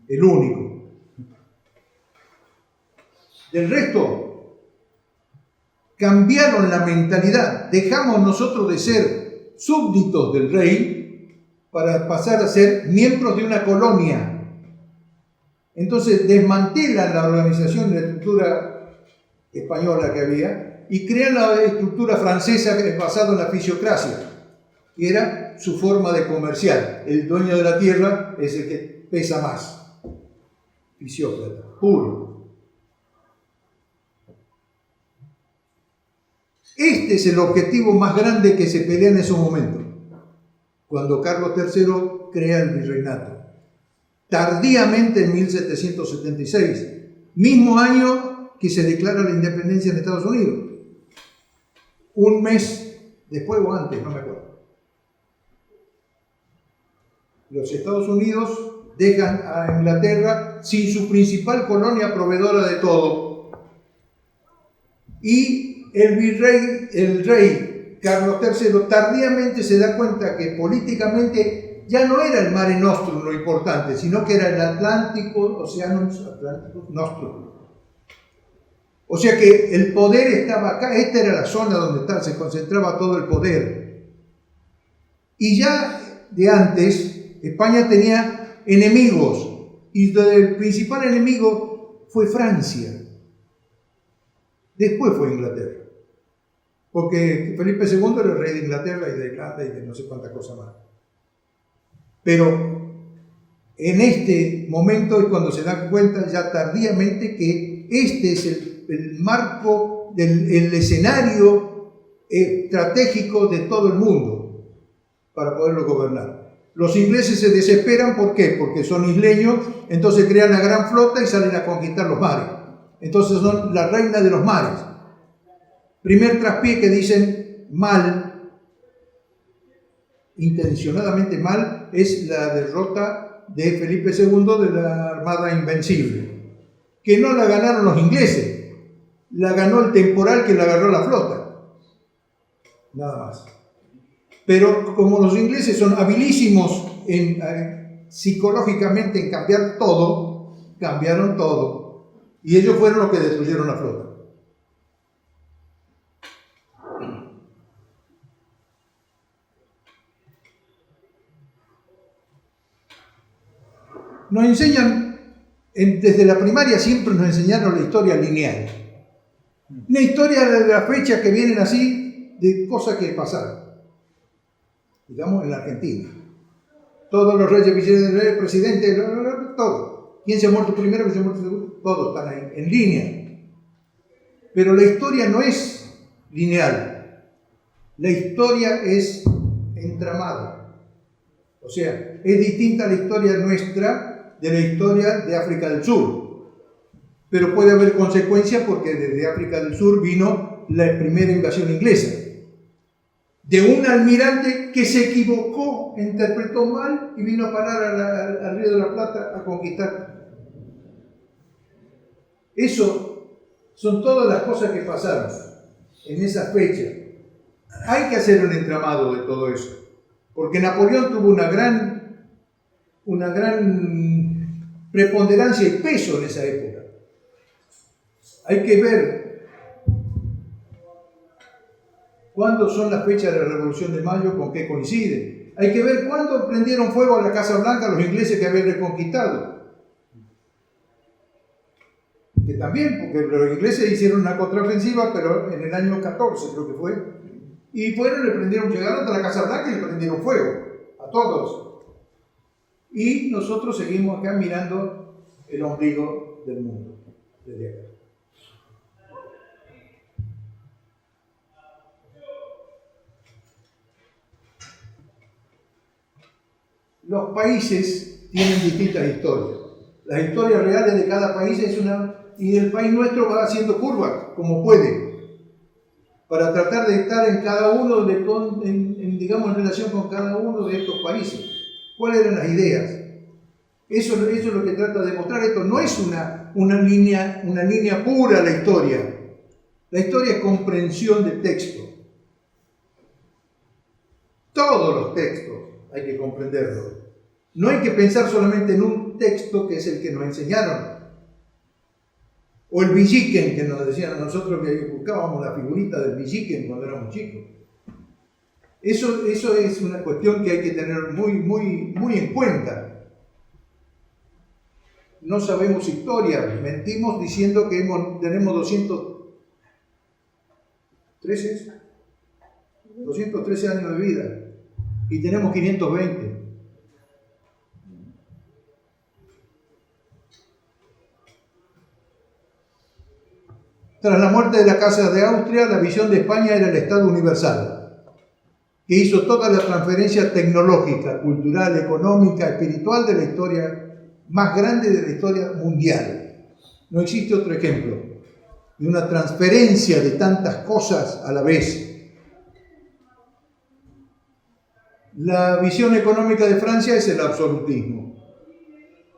El único. Del resto, cambiaron la mentalidad. Dejamos nosotros de ser súbditos del rey para pasar a ser miembros de una colonia. Entonces desmantelan la organización de la estructura española que había y crean la estructura francesa, que es basada en la fisiocracia, que era su forma de comerciar. El dueño de la tierra es el que pesa más. Fisiócrata, puro. Este es el objetivo más grande que se pelea en esos momentos, cuando Carlos III crea el virreinato. Tardíamente en 1776, mismo año que se declara la independencia en Estados Unidos. Un mes después o antes, no me acuerdo. Los Estados Unidos dejan a Inglaterra sin su principal colonia proveedora de todo. Y el rey Carlos III tardíamente se da cuenta que políticamente ya no era el Mare Nostrum lo importante, sino que era el Océano Atlántico Nostrum. O sea que el poder estaba acá, esta era la zona donde se concentraba todo el poder. Y ya de antes, España tenía enemigos, y el principal enemigo fue Francia. Después fue Inglaterra. Porque Felipe II era el rey de Inglaterra y de Irlanda y de no sé cuántas cosas más. Pero en este momento es cuando se dan cuenta ya tardíamente que este es el marco, el escenario estratégico de todo el mundo para poderlo gobernar. Los ingleses se desesperan, ¿por qué? Porque son isleños, entonces crean la gran flota y salen a conquistar los mares. Entonces son la reina de los mares. Primer traspié que dicen mal, intencionadamente mal, es la derrota de Felipe II de la Armada Invencible, que no la ganaron los ingleses, la ganó el temporal que la agarró la flota. Nada más. Pero como los ingleses son habilísimos psicológicamente en cambiar todo, cambiaron todo. Y ellos fueron los que destruyeron la flota. Nos enseñan, desde la primaria siempre nos enseñaron la historia lineal. Una historia de las fechas que vienen así, de cosas que pasaron. Digamos en la Argentina. Todos los reyes, vicereyes, presidentes, todo. ¿Quién se ha muerto primero, quién se ha muerto segundo? Todos están ahí, en línea. Pero la historia no es lineal. La historia es entramada. O sea, es distinta la historia nuestra de la historia de África del Sur. Pero puede haber consecuencias porque desde África del Sur vino la primera invasión inglesa. De un almirante que se equivocó, interpretó mal y vino a parar al Río de la Plata a conquistar. Eso son todas las cosas que pasaron en esa fecha. Hay que hacer un entramado de todo eso, porque Napoleón tuvo una gran preponderancia y peso en esa época. Hay que ver cuándo son las fechas de la Revolución de Mayo, con qué coinciden. Hay que ver cuándo prendieron fuego a la Casa Blanca los ingleses que habían reconquistado. Que también, porque los ingleses hicieron una contraofensiva, pero en el año 14 creo que fue. Y fueron, llegaron a la Casa Blanca y le prendieron fuego a todos. Y nosotros seguimos acá mirando el ombligo del mundo, desde acá. Los países tienen distintas historias. Las historias reales de cada país es una... Y el país nuestro va haciendo curvas, como puede, para tratar de estar en cada uno, digamos, en relación con cada uno de estos países. ¿Cuáles eran las ideas? Eso es lo que trata de mostrar. Esto no es una línea pura la historia. La historia es comprensión de texto. Todos los textos hay que comprenderlos. No hay que pensar solamente en un texto que es el que nos enseñaron. O el villiquen que nos decían a nosotros, que buscábamos la figurita del villiquen cuando éramos chicos. Eso es una cuestión que hay que tener muy en cuenta. No sabemos historia, mentimos diciendo que tenemos 213 años de vida y tenemos 520. Tras la muerte de la Casa de Austria, la visión de España era el Estado universal, que hizo toda la transferencia tecnológica, cultural, económica, espiritual de la historia más grande de la historia mundial. No existe otro ejemplo de una transferencia de tantas cosas a la vez. La visión económica de Francia es el absolutismo.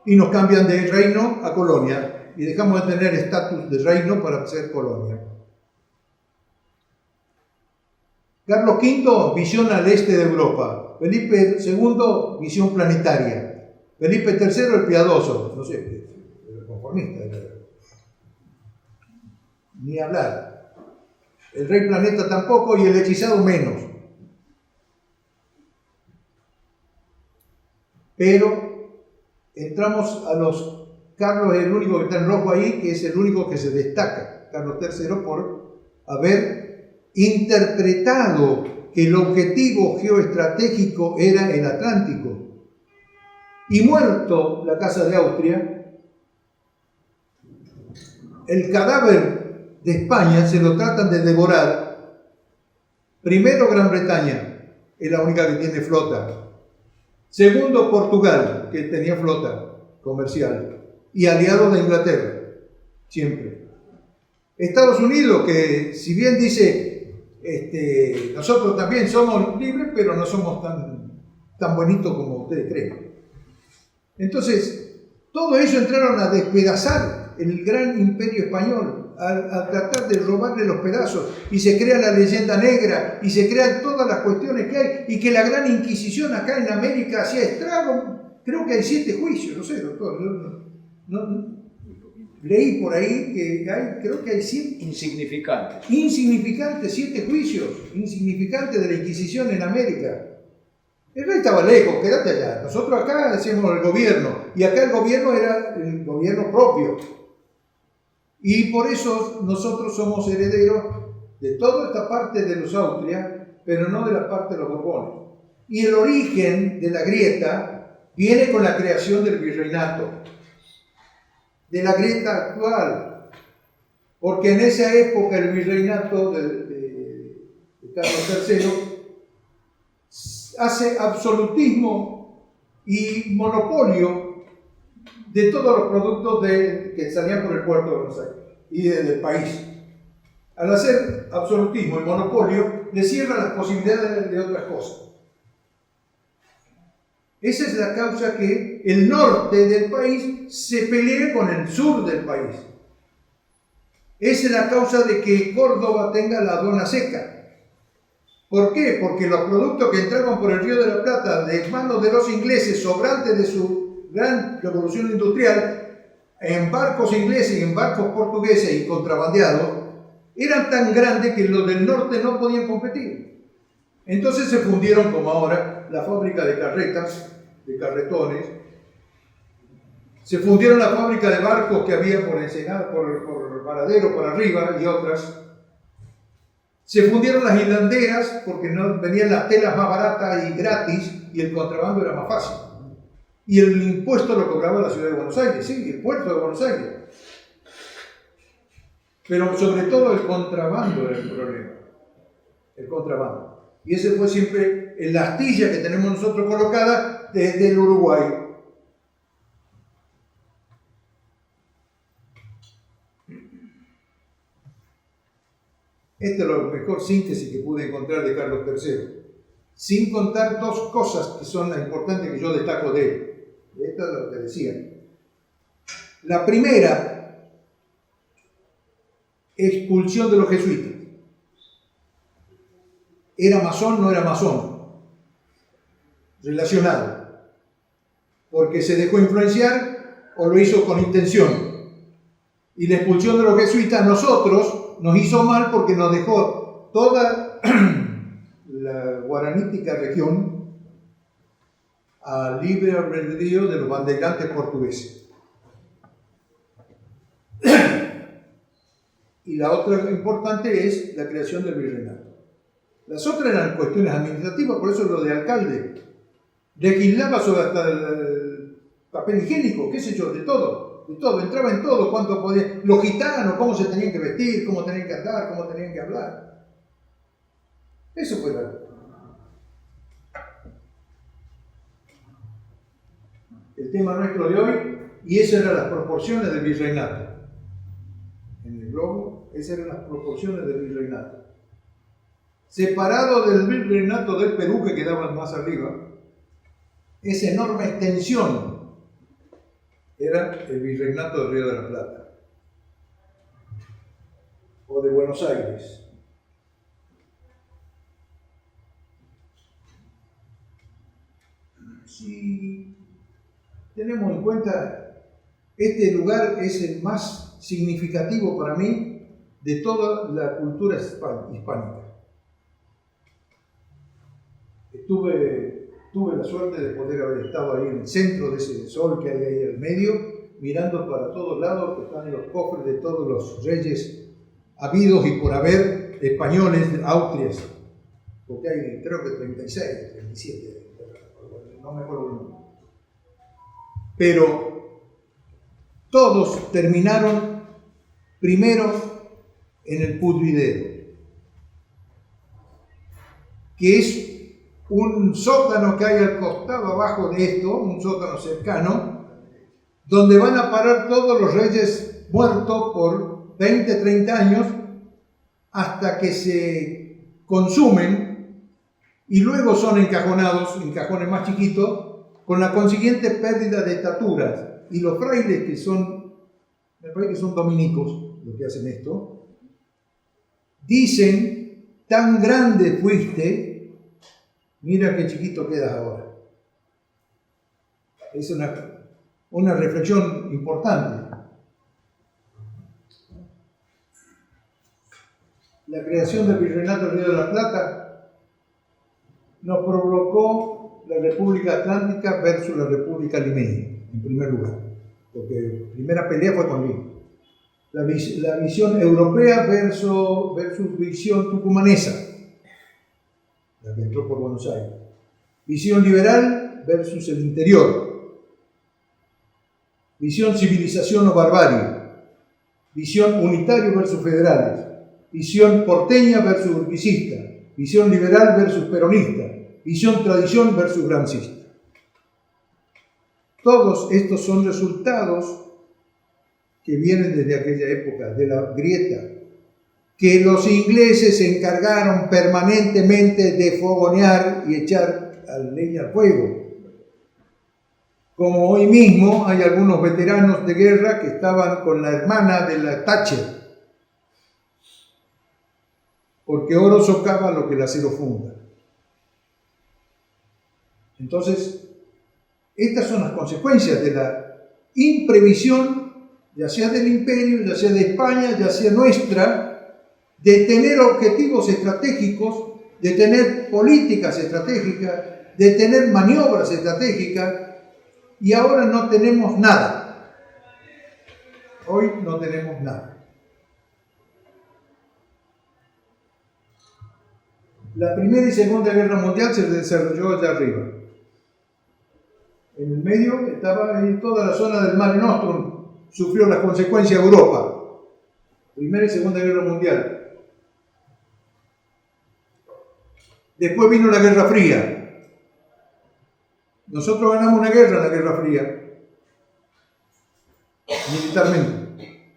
Y nos cambian de reino a colonia. Y dejamos de tener estatus de reino para ser colonia. Carlos V, visión al este de Europa. Felipe II, visión planetaria. Felipe III, el piadoso. No sé, el conformista. Ni hablar. El rey planeta tampoco y el hechizado menos. Pero entramos a los... Carlos es el único que está en rojo ahí, que es el único que se destaca, Carlos III, por haber interpretado que el objetivo geoestratégico era el Atlántico. Y muerto la Casa de Austria, el cadáver de España se lo tratan de devorar. Primero Gran Bretaña, es la única que tiene flota. Segundo Portugal, que tenía flota comercial. Y aliado de Inglaterra, siempre. Estados Unidos, que si bien dice, nosotros también somos libres, pero no somos tan bonitos como ustedes creen. Entonces, todo eso entraron a despedazar el gran imperio español, a tratar de robarle los pedazos, y se crea la leyenda negra, y se crean todas las cuestiones que hay, y que la gran Inquisición acá en América hacía estrago. Creo que hay 7 juicios, no sé, doctor, leí por ahí que creo que hay 7 insignificantes 7 juicios insignificantes de la Inquisición en América. El rey estaba lejos, quédate allá. Nosotros acá hacemos el gobierno, y acá el gobierno era el gobierno propio. Y por eso nosotros somos herederos de toda esta parte de los Austria, pero no de la parte de los Borbones. Y el origen de la grieta viene con la creación del virreinato, de la grieta actual, porque en esa época el virreinato de Carlos III hace absolutismo y monopolio de todos los productos que salían por el puerto de Buenos Aires y del país. Al hacer absolutismo y monopolio, le cierran las posibilidades de otras cosas. Esa es la causa que el norte del país se pelee con el sur del país. Esa es la causa de que Córdoba tenga la aduana seca. ¿Por qué? Porque los productos que entraban por el Río de la Plata de manos de los ingleses, sobrantes de su gran revolución industrial, en barcos ingleses y en barcos portugueses y contrabandeados, eran tan grandes que los del norte no podían competir. Entonces se fundieron, como ahora, la fábrica de carretas, de carretones, se fundieron la fábrica de barcos que había por Ensenada, por Varadero, por arriba, y otras. Se fundieron las hilanderas porque no venían las telas más baratas y gratis, y el contrabando era más fácil. Y el impuesto lo cobraba la ciudad de Buenos Aires, sí, el puerto de Buenos Aires. Pero sobre todo el contrabando era el problema. El contrabando. Y ese fue siempre la astilla que tenemos nosotros colocada desde el Uruguay. Esta es la mejor síntesis que pude encontrar de Carlos III. Sin contar 2 cosas que son las importantes que yo destaco de él. Esto es lo que decía. La primera, expulsión de los jesuitas. ¿Era masón? No era masón. Relacionado. Porque se dejó influenciar o lo hizo con intención. Y la expulsión de los jesuitas a nosotros nos hizo mal porque nos dejó toda la guaranítica región a libre albedrío de los bandeirantes portugueses. Y la otra importante es la creación del virreinato. Las otras eran cuestiones administrativas, por eso lo de alcalde. Legislaba sobre hasta el papel higiénico, qué sé yo, de todo, entraba en todo, cuánto podía, los gitanos, cómo se tenían que vestir, cómo tenían que andar, cómo tenían que hablar. Eso fue el tema nuestro de hoy, y esas eran las proporciones del virreinato. En el globo, esas eran las proporciones del virreinato. Separado del virreinato del Perú, que quedaba más arriba, esa enorme extensión era el virreinato del Río de la Plata o de Buenos Aires. Si tenemos en cuenta, este lugar es el más significativo para mí de toda la cultura hispánica. Tuve la suerte de poder haber estado ahí en el centro de ese sol que hay ahí en el medio, mirando para todos lados, que están los cofres de todos los reyes habidos y por haber españoles, austrias, porque hay creo que 36, 37, no me acuerdo el número. Pero todos terminaron primero en el pudridero, que es un sótano que hay al costado abajo de esto, un sótano cercano, donde van a parar todos los reyes muertos por 20, 30 años hasta que se consumen y luego son encajonados en cajones más chiquitos, con la consiguiente pérdida de estaturas. Y los frailes, que son, me parece que son dominicos los que hacen esto, dicen: tan grande fuiste, mira qué chiquito quedas ahora. Es una reflexión importante. La creación del Virreinato del Río de la Plata nos provocó la República Atlántica versus la República Limeña, en primer lugar, porque la primera pelea fue con Lima. La visión europea versus visión tucumanesa, la que entró por Buenos Aires. Visión liberal versus el interior. Visión civilización o barbarie. Visión unitario versus federales. Visión porteña versus urquicista. Visión liberal versus peronista. Visión tradición versus grancista. Todos estos son resultados que vienen desde aquella época, de la grieta, que los ingleses se encargaron permanentemente de fogonear y echar a leña al fuego. Como hoy mismo hay algunos veteranos de guerra que estaban con la hermana de la Thatcher, porque oro socava lo que el acero funda. Entonces, estas son las consecuencias de la imprevisión, ya sea del imperio, ya sea de España, ya sea nuestra, de tener objetivos estratégicos, de tener políticas estratégicas, de tener maniobras estratégicas, y ahora no tenemos nada. Hoy no tenemos nada. La Primera y Segunda Guerra Mundial se desarrolló allá arriba. En el medio estaba ahí toda la zona del Mare Nostrum, sufrió las consecuencias de Europa. Primera y Segunda Guerra Mundial. Después vino la Guerra Fría. Nosotros ganamos una guerra en la Guerra Fría, militarmente.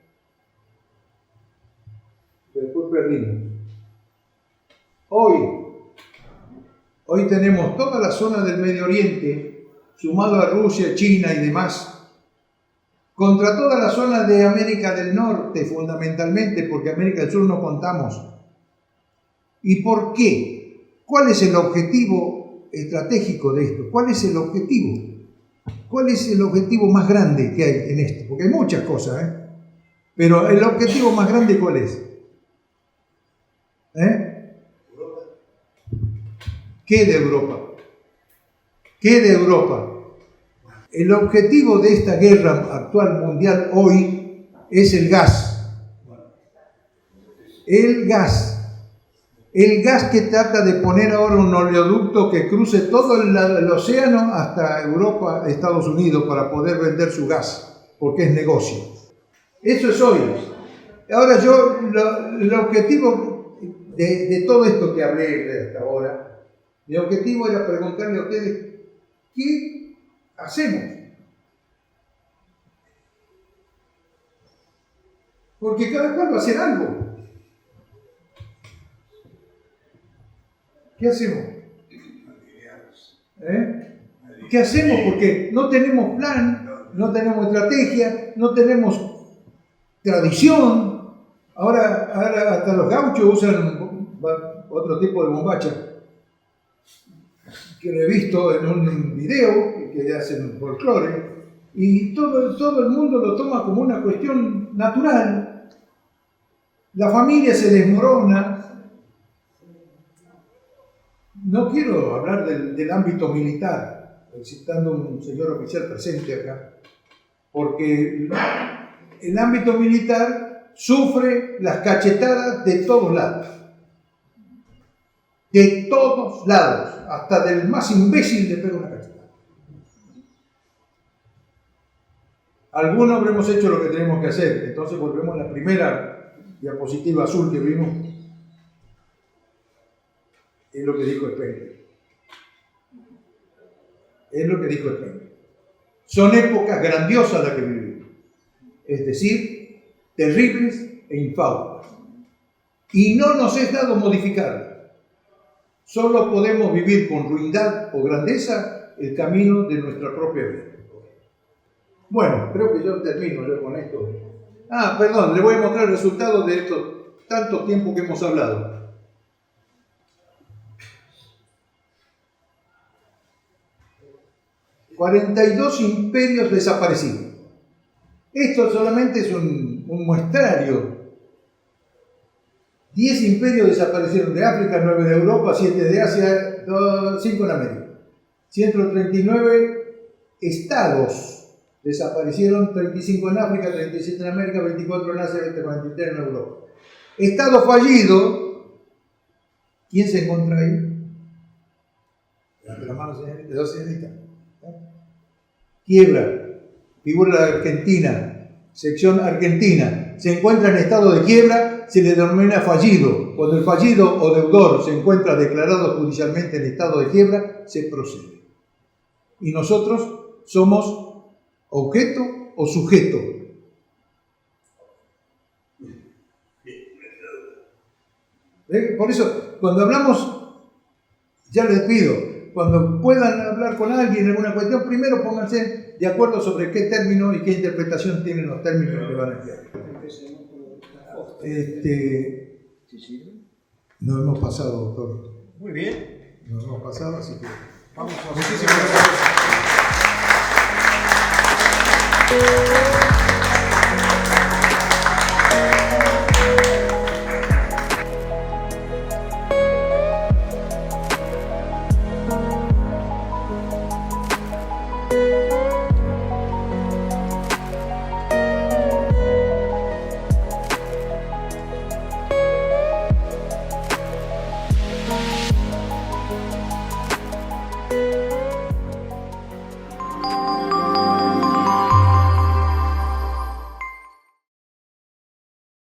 Pero después perdimos. Hoy tenemos toda la zona del Medio Oriente, sumado a Rusia, China y demás, contra toda la zona de América del Norte, fundamentalmente, porque América del Sur no contamos. ¿Y por qué? ¿Cuál es el objetivo estratégico de esto? ¿Cuál es el objetivo? ¿Cuál es el objetivo más grande que hay en esto? Porque hay muchas cosas, pero el objetivo más grande, ¿cuál es? ¿Qué de Europa? ¿Qué de Europa? El objetivo de esta guerra actual mundial hoy es el gas. El gas. El gas que trata de poner ahora un oleoducto que cruce todo el océano hasta Europa, Estados Unidos, para poder vender su gas, porque es negocio. Eso es hoy. Ahora el objetivo de todo esto que hablé hasta ahora, mi objetivo era preguntarle a ustedes, ¿qué hacemos? Porque cada cual va a hacer algo. ¿Qué hacemos? ¿Qué hacemos? Porque no tenemos plan, no tenemos estrategia, no tenemos tradición. Ahora hasta los gauchos usan otro tipo de bombacha, que lo he visto en un video que hacen folclore, y todo el mundo lo toma como una cuestión natural. La familia se desmorona. No quiero hablar del ámbito militar, citando un señor oficial presente acá, porque el ámbito militar sufre las cachetadas de todos lados. De todos lados, hasta del más imbécil le pega una cachetada. Algunos habremos hecho lo que tenemos que hacer, entonces volvemos a la primera diapositiva azul que vimos, es lo que dijo Spengler. Es lo que dijo Spengler. Son épocas grandiosas las que vivimos, es decir, terribles e infautas. Y no nos es dado modificarlas. Solo podemos vivir con ruindad o grandeza el camino de nuestra propia vida. Bueno, creo que yo termino yo con esto. Perdón, le voy a mostrar el resultado de estos tantos tiempos que hemos hablado. ...42 imperios desaparecidos. Esto solamente es un muestrario. 10 imperios desaparecieron de África, 9 de Europa, 7 de Asia, 5 en América. 139 estados desaparecieron, 35 en África, 37 en América, 24 en Asia, 23 en Europa. Estado fallido. ¿Quién se encuentra ahí? Levante la mano, señorita. Quiebra. Figura de Argentina. Sección Argentina. Se encuentra en estado de quiebra, se le denomina fallido. Cuando el fallido o deudor se encuentra declarado judicialmente en estado de quiebra, se procede. Y nosotros somos objeto o sujeto. Por eso, cuando hablamos, ya les pido, cuando puedan hablar con alguien en alguna cuestión, primero pónganse de acuerdo sobre qué término y qué interpretación tienen los términos que van a emplear. Nos hemos pasado, doctor. Muy bien. Nos hemos pasado, así que Vamos a muchísimas gracias.